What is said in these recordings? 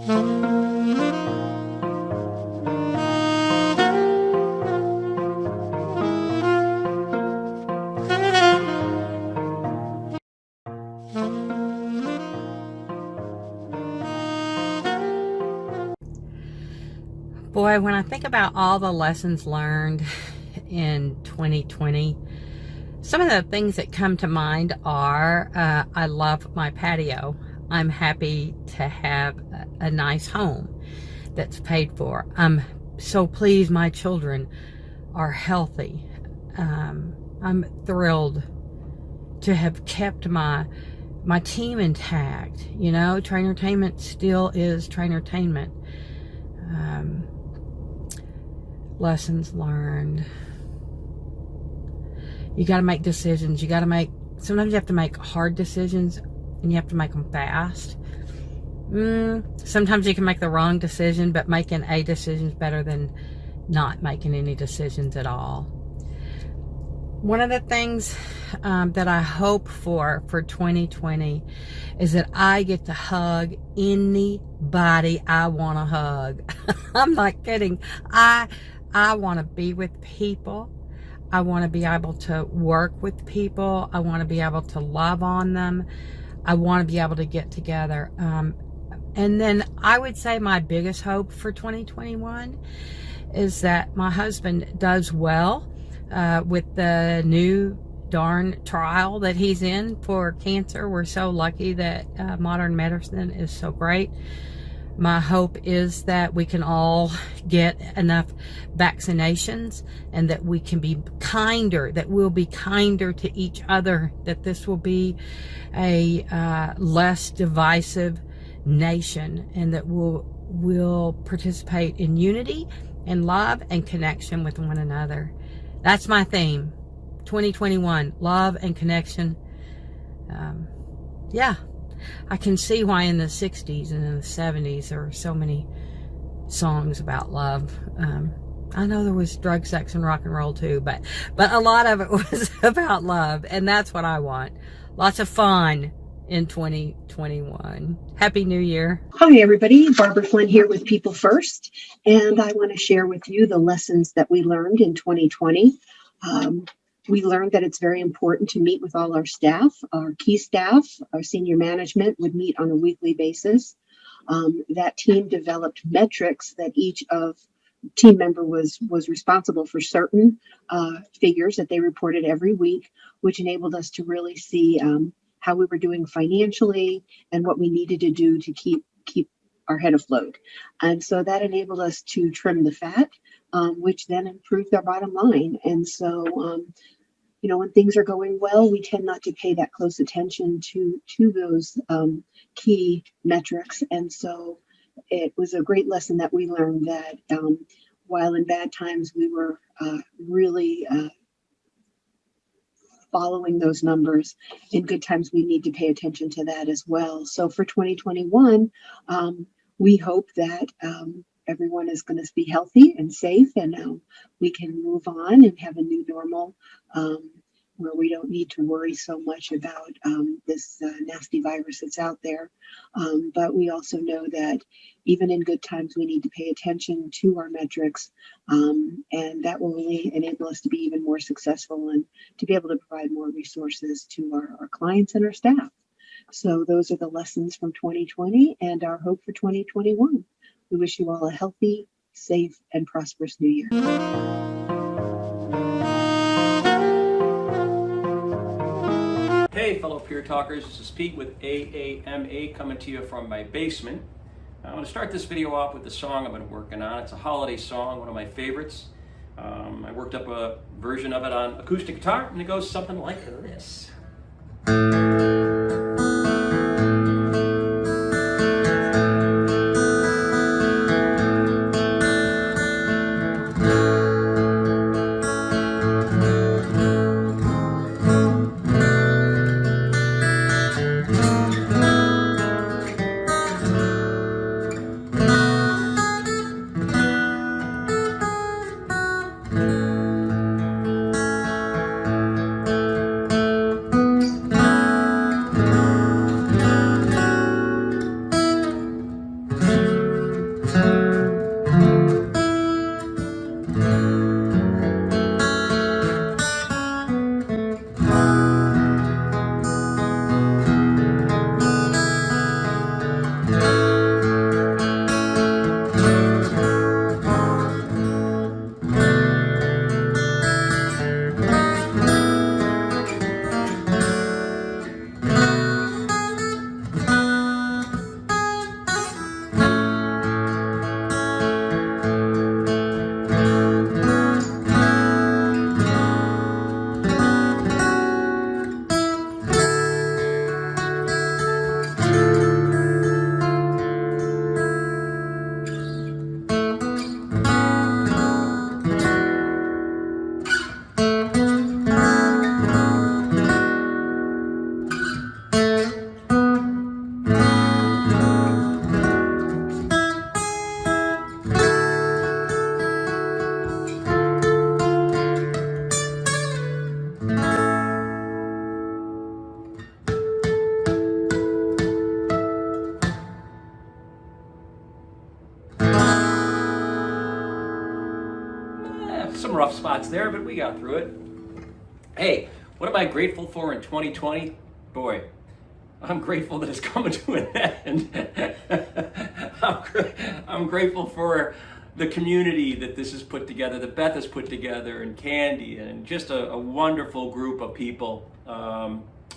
Boy, when I think about all the lessons learned in 2020, some of the things that come to mind are, I love my patio. I'm happy to have a nice home that's paid for. I'm so pleased my children are healthy. I'm thrilled to have kept my team intact. You know, Tainment still is Tainment. Lessons learned. You got to make decisions. Sometimes you have to make hard decisions and you have to make them fast. Sometimes you can make the wrong decision, but making a decision is better than not making any decisions at all. One of the things that I hope for 2020 is that I get to hug anybody I want to hug. I'm not kidding. I want to be with people. I want to be able to work with people. I want to be able to love on them. I want to be able to get together. And then I would say my biggest hope for 2021 is that my husband does well with the new darn trial that he's in for cancer. We're so lucky that modern medicine is so great. My hope is that we can all get enough vaccinations and that we can be kinder, that we'll be kinder to each other, that this will be a less divisive nation, and that we'll participate in unity and love and connection with one another. That's my theme, 2021, love and connection. Yeah. I can see why in the 60s and in the 70s there were so many songs about love. I know there was drug, sex, and rock and roll too, but a lot of it was about love, and that's what I want. Lots of fun in 2021. Happy New Year. Hi, everybody. Barbara Flynn here with People First, and I want to share with you the lessons that we learned in 2020. We learned that it's very important to meet with all our staff. Our key staff, our senior management would meet on a weekly basis. That team developed metrics that each of team member was responsible for certain figures that they reported every week, which enabled us to really see how we were doing financially and what we needed to do to keep our head afloat. And so that enabled us to trim the fat, which then improved our bottom line. And so, when things are going well, we tend not to pay that close attention to those key metrics. And so it was a great lesson that we learned that while in bad times we were really following those numbers, in good times we need to pay attention to that as well. So for 2021, we hope that everyone is going to be healthy and safe, and we can move on and have a new normal where we don't need to worry so much about this nasty virus that's out there. But we also know that even in good times, we need to pay attention to our metrics, and that will really enable us to be even more successful and to be able to provide more resources to our clients and our staff. So those are the lessons from 2020 and our hope for 2021. We wish you all a healthy, safe, and prosperous new year. Hey, fellow Peer Talkers, this is Pete with AAMA coming to you from my basement. I want to start this video off with the song I've been working on. It's a holiday song, one of my favorites. I worked up a version of it on acoustic guitar, and it goes something like this. some rough spots there, but we got through it. Hey, what am I grateful for in 2020? Boy, I'm grateful that it's coming to an end. I'm grateful for the community that this has put together, that Beth has put together, and Candi, and just a wonderful group of people.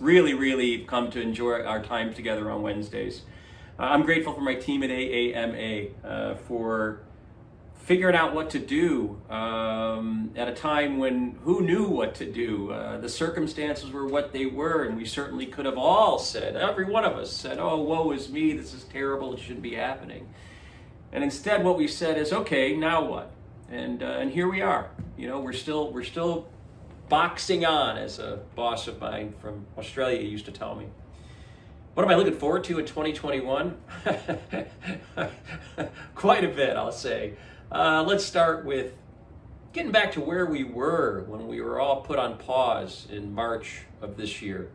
Really come to enjoy our time together on Wednesdays. I'm grateful for my team at AAMA for figuring out what to do at a time when who knew what to do? The circumstances were what they were, and we certainly could have all said, every one of us said, oh, woe is me, this is terrible, it shouldn't be happening. And instead what we said is, okay, now what? And here we are. You know, we're still boxing on, as a boss of mine from Australia used to tell me. What am I looking forward to in 2021? Quite a bit, I'll say. Let's start with getting back to where we were when we were all put on pause in March of this year.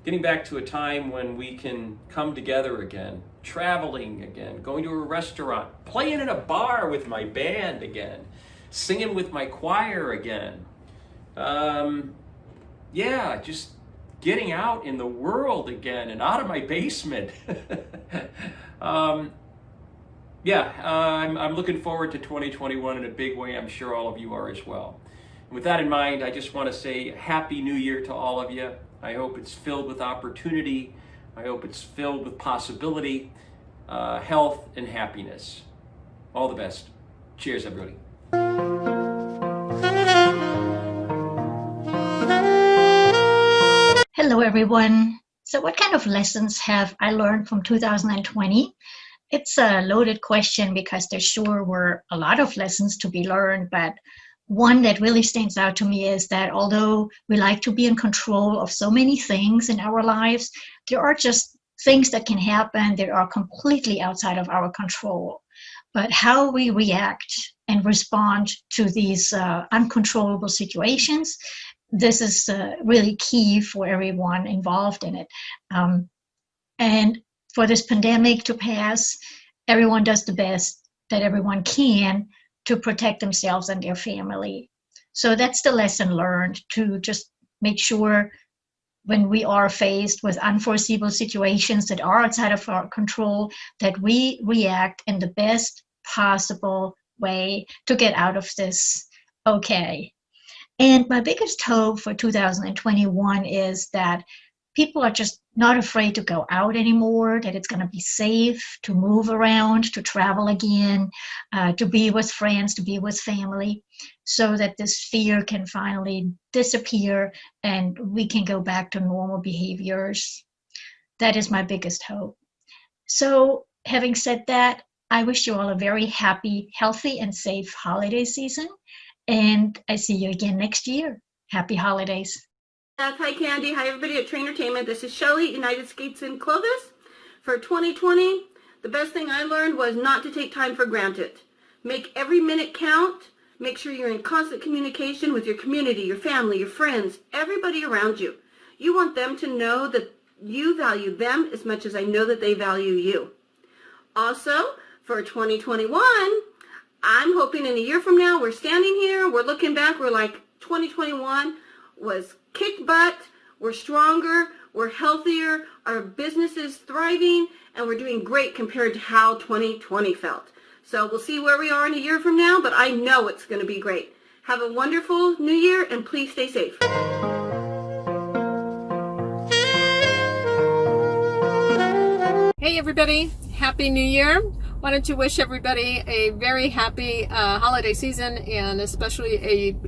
Getting back to a time when we can come together again, traveling again, going to a restaurant, playing in a bar with my band again, singing with my choir again. Just getting out in the world again and out of my basement. I'm looking forward to 2021 in a big way. I'm sure all of you are as well. And with that in mind, I just want to say Happy New Year to all of you. I hope it's filled with opportunity. I hope it's filled with possibility, health, and happiness. All the best. Cheers, everybody. Hello, everyone. So what kind of lessons have I learned from 2020? It's a loaded question because there sure were a lot of lessons to be learned, but one that really stands out to me is that although we like to be in control of so many things in our lives, there are just things that can happen that are completely outside of our control. But how we react and respond to these uncontrollable situations, this is really key for everyone involved in it. And for this pandemic to pass, everyone does the best that everyone can to protect themselves and their family. So that's the lesson learned, to just make sure when we are faced with unforeseeable situations that are outside of our control, that we react in the best possible way to get out of this okay. And my biggest hope for 2021 is that people are just not afraid to go out anymore, that it's going to be safe to move around, to travel again, to be with friends, to be with family, so that this fear can finally disappear and we can go back to normal behaviors. That is my biggest hope. So having said that, I wish you all a very happy, healthy, and safe holiday season. And I see you again next year. Happy holidays. Beth, hi Candi, hi everybody at Tainment. This is Shelli, United Skates and Clovis. For 2020, the best thing I learned was not to take time for granted. Make every minute count. Make sure you're in constant communication with your community, your family, your friends, everybody around you. You want them to know that you value them as much as I know that they value you. Also, for 2021, I'm hoping in a year from now, we're standing here, we're looking back, we're like, 2021 was kick butt, we're stronger, we're healthier, our business is thriving, and we're doing great compared to how 2020 felt. So we'll see where we are in a year from now, but I know it's going to be great. Have a wonderful new year, and please stay safe. Hey everybody, Happy New Year. Wanted to wish everybody a very happy holiday season, and especially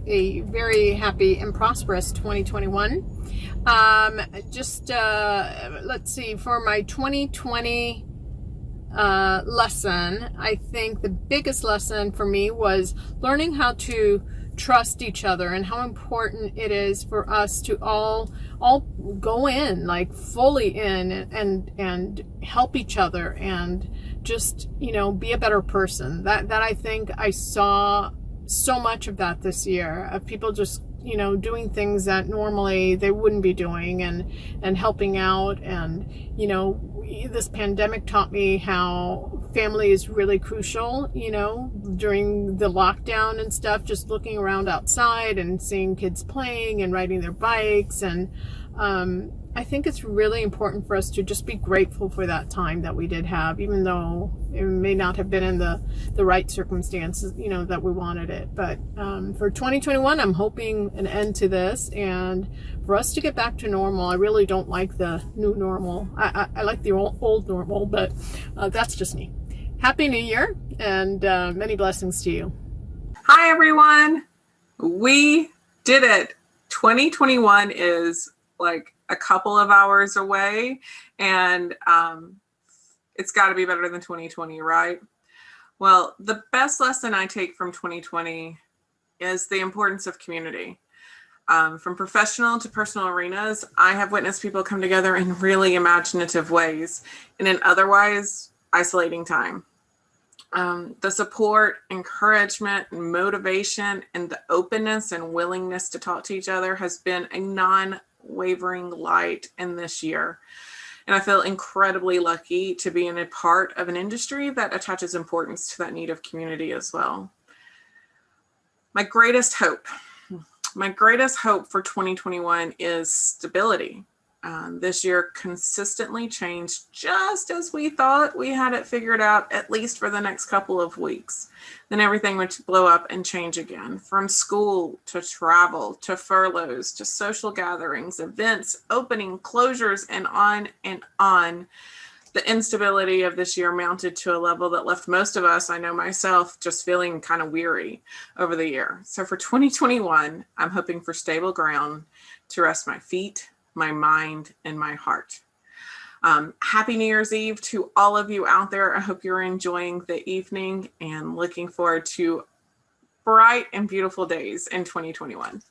a very happy and prosperous 2021. Let's see, for my 2020 lesson, I think the biggest lesson for me was learning how to trust each other and how important it is for us to all go in, like fully in, and help each other and just, be a better person. That I think I saw so much of that this year, of people just, you know, doing things that normally they wouldn't be doing, and helping out. And, you know, this pandemic taught me how family is really crucial, you know, during the lockdown and stuff, just looking around outside and seeing kids playing and riding their bikes. And I think it's really important for us to just be grateful for that time that we did have, even though it may not have been in the right circumstances, you know, that we wanted it. But for 2021, I'm hoping an end to this and for us to get back to normal. I really don't like the new normal. I like the old normal, but that's just me. Happy New Year, and many blessings to you. Hi, everyone. We did it. 2021 is like a couple of hours away, and it's got to be better than 2020, right? Well, the best lesson I take from 2020 is the importance of community. From professional to personal arenas, I have witnessed people come together in really imaginative ways in an otherwise isolating time. The support, encouragement, and motivation, and the openness and willingness to talk to each other has been a non-wavering light in this year. And I feel incredibly lucky to be in a part of an industry that attaches importance to that need of community as well. My greatest hope for 2021 is stability. This year consistently changed just as we thought we had it figured out, at least for the next couple of weeks. Then everything would blow up and change again, from school to travel to furloughs to social gatherings, events, opening, closures, and on and on. The instability of this year mounted to a level that left most of us, I know myself, just feeling kind of weary over the year. So for 2021, I'm hoping for stable ground to rest my feet, my mind, and my heart. Happy New Year's Eve to all of you out there. I hope you're enjoying the evening and looking forward to bright and beautiful days in 2021.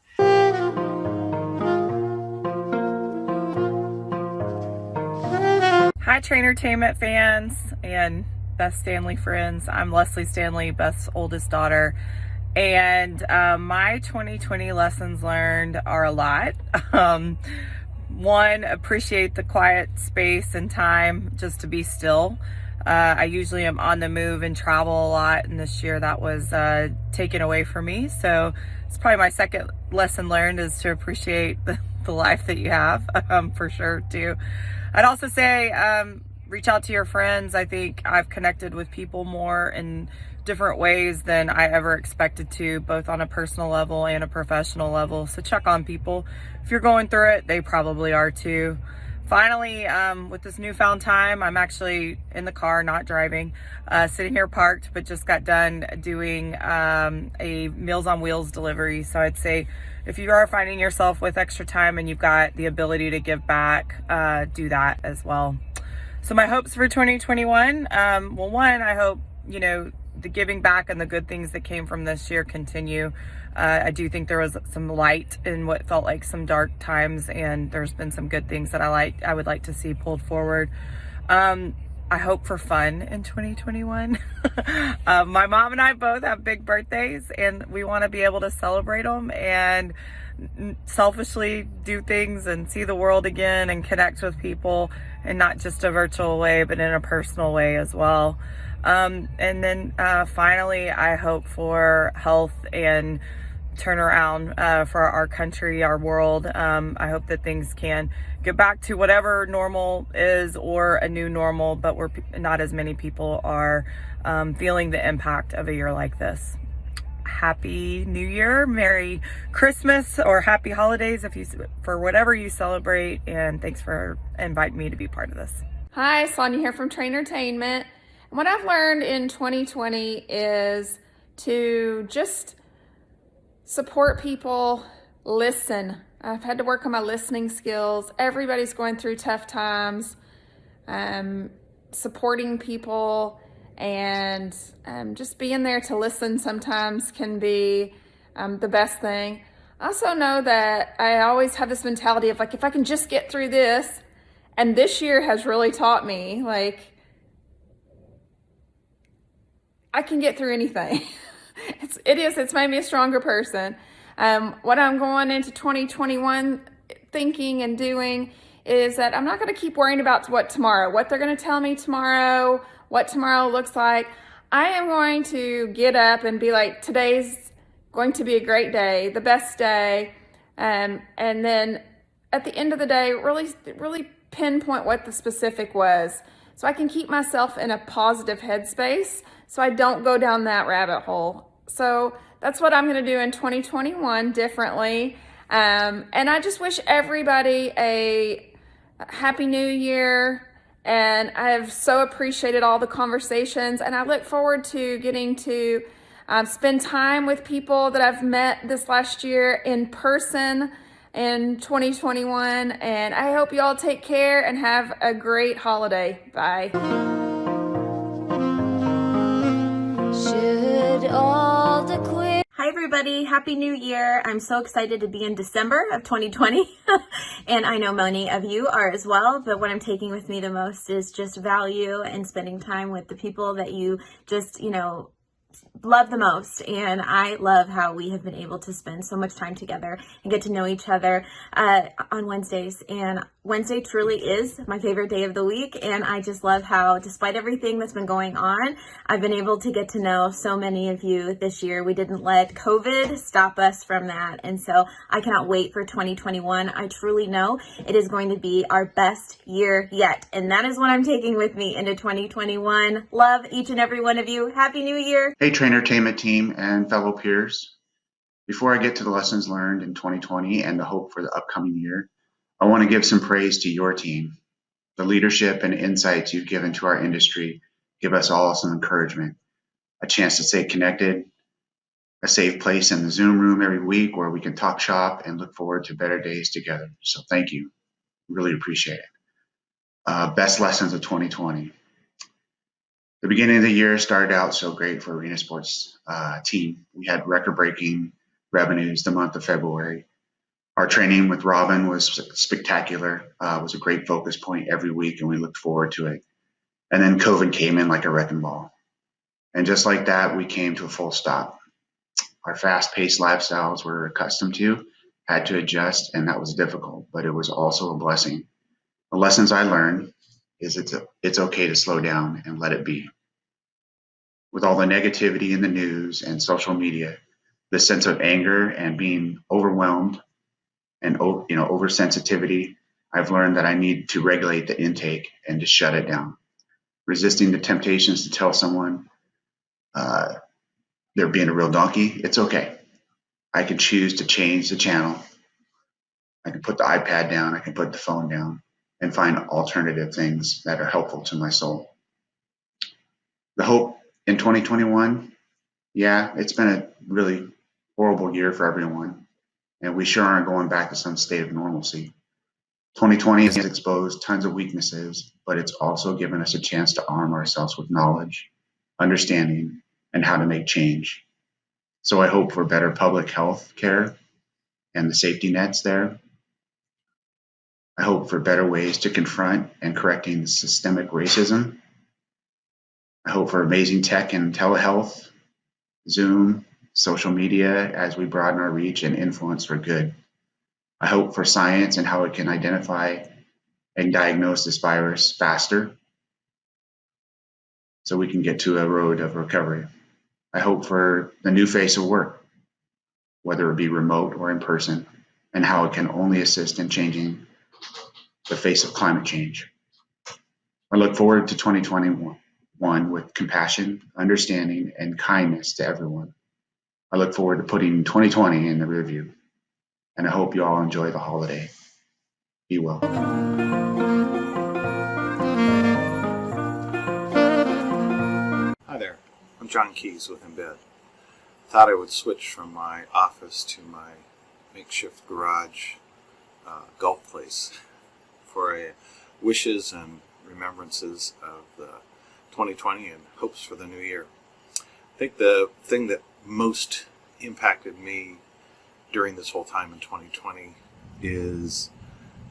Hi, Tainment fans and Beth Standlee friends. I'm Leslie Standlee, Beth's oldest daughter. And my 2020 lessons learned are a lot. One, appreciate the quiet space and time just to be still. I usually am on the move and travel a lot, and this year that was taken away from me. So it's probably my second lesson learned, is to appreciate the life that you have, for sure too. I'd also say reach out to your friends. I think I've connected with people more in different ways than I ever expected to, both on a personal level and a professional level. So check on people. If you're going through it, they probably are too. Finally, with this newfound time, I'm actually in the car, not driving, sitting here parked, but just got done doing a Meals on Wheels delivery. So I'd say if you are finding yourself with extra time and you've got the ability to give back, do that as well. So my hopes for 2021, well, one, I hope, you know, the giving back and the good things that came from this year continue. I do think there was some light in what felt like some dark times, and there's been some good things that I would like to see pulled forward. I hope for fun in 2021. My mom and I both have big birthdays, and we want to be able to celebrate them and selfishly do things and see the world again and connect with people, in not just a virtual way, but in a personal way as well. And then finally, I hope for health and turnaround for our country, our world. I hope that things can get back to whatever normal is, or a new normal, but not as many people are feeling the impact of a year like this. Happy New Year, Merry Christmas, or Happy Holidays for whatever you celebrate, and thanks for inviting me to be part of this. Hi, Sonya here from Tainment. What I've learned in 2020 is to just support people, listen. I've had to work on my listening skills. Everybody's going through tough times. Supporting people and just being there to listen sometimes can be the best thing. I also know that I always have this mentality of, like, if I can just get through this, and this year has really taught me, like, I can get through anything. It's made me a stronger person. What I'm going into 2021 thinking and doing is that I'm not going to keep worrying about what they're going to tell me tomorrow, what tomorrow looks like. I am going to get up and be like, today's going to be a great day, the best day. And then at the end of the day, really pinpoint what the specific was, so I can keep myself in a positive headspace so I don't go down that rabbit hole. So that's what I'm going to do in 2021 differently. And I just wish everybody a happy new year. And I've so appreciated all the conversations, and I look forward to getting to spend time with people that I've met this last year in person in 2021. And I hope you all take care and have a great holiday. Bye. Should all the Hi everybody, Happy New Year. I'm so excited to be in December of 2020 and I know many of you are as well, but what I'm taking with me the most is just value and spending time with the people that you just, love the most. And I love how we have been able to spend so much time together and get to know each other on Wednesdays. And Wednesday truly is my favorite day of the week. And I just love how, despite everything that's been going on, I've been able to get to know so many of you this year. We didn't let COVID stop us from that. And so I cannot wait for 2021. I truly know it is going to be our best year yet. And that is what I'm taking with me into 2021. Love each and every one of you. Happy New Year. Hey, Trainer-tainment team and fellow peers. Before I get to the lessons learned in 2020 and the hope for the upcoming year, I want to give some praise to your team. The leadership and insights you've given to our industry give us all some encouragement, a chance to stay connected, a safe place in the Zoom room every week where we can talk shop and look forward to better days together. So thank you. Really appreciate it. Best lessons of 2020. The beginning of the year started out so great for Arena Sports team. We had record-breaking revenues the month of February. Our training with Robin was spectacular. It was a great focus point every week, and we looked forward to it. And then COVID came in like a wrecking ball. And just like that, we came to a full stop. Our fast-paced lifestyles we're accustomed to had to adjust, and that was difficult, but it was also a blessing. The lessons I learned is it's okay to slow down and let it be. With all the negativity in the news and social media, the sense of anger and being overwhelmed and oversensitivity, I've learned that I need to regulate the intake and to shut it down. Resisting the temptations to tell someone they're being a real donkey, it's okay. I can choose to change the channel. I can put the iPad down, I can put the phone down, and find alternative things that are helpful to my soul. The hope in 2021, yeah, it's been a really horrible year for everyone, and we sure aren't going back to some state of normalcy. 2020 has exposed tons of weaknesses, but it's also given us a chance to arm ourselves with knowledge, understanding, and how to make change. So I hope for better public health care and the safety nets there. I hope for better ways to confront and correcting systemic racism. I hope for amazing tech and telehealth, Zoom, social media as we broaden our reach and influence for good. I hope for science and how it can identify and diagnose this virus faster so we can get to a road of recovery. I hope for the new face of work, whether it be remote or in person, and how it can only assist in changing the face of climate change. I look forward to 2021 with compassion, understanding, and kindness to everyone. I look forward to putting 2020 in the rearview, and I hope you all enjoy the holiday. Be well. Hi there, I'm John Keys with Embed. Thought I would switch from my office to my makeshift garage golf place for a wishes and remembrances of the 2020 and hopes for the new year. I think the thing that most impacted me during this whole time in 2020 is,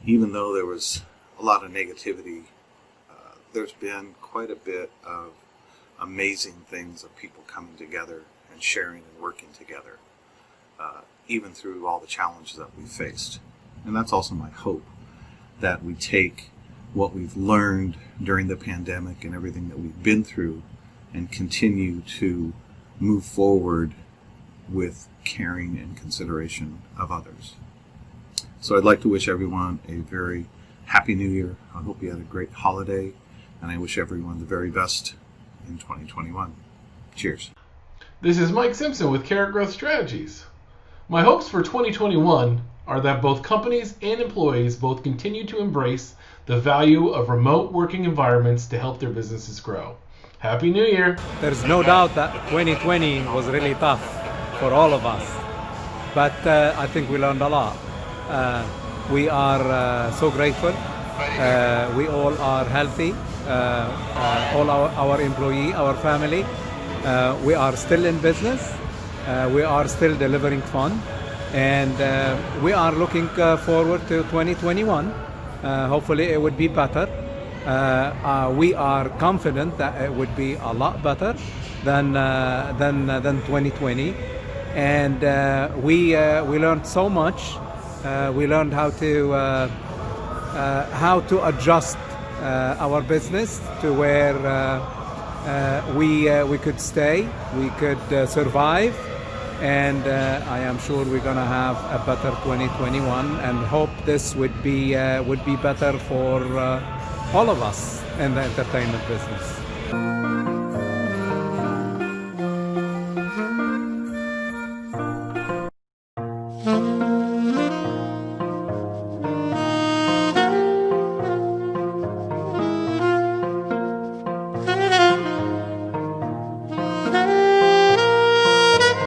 even though there was a lot of negativity, there's been quite a bit of amazing things of people coming together and sharing and working together. even through all the challenges that we faced. And that's also my hope, that we take what we've learned during the pandemic and everything that we've been through and continue to move forward with caring and consideration of others. So I'd like to wish everyone a very happy new year. I hope you had a great holiday, and I wish everyone the very best in 2021. Cheers. This is Mike Simpson with Caret Growth Strategies. My hopes for 2021 are that both companies and employees both continue to embrace the value of remote working environments to help their businesses grow. Happy New Year! There's no doubt that 2020 was really tough for all of us, but I think we learned a lot. We are so grateful. We all are healthy. All our employee, our family. We are still in business. We are still delivering fun, and we are looking forward to 2021. Hopefully it would be better. We are confident that it would be a lot better than 2020, and we learned so much. We learned how to adjust our business to where we could stay, we could survive, and I am sure we're gonna have a better 2021, and hope this would be better for all of us in the entertainment business.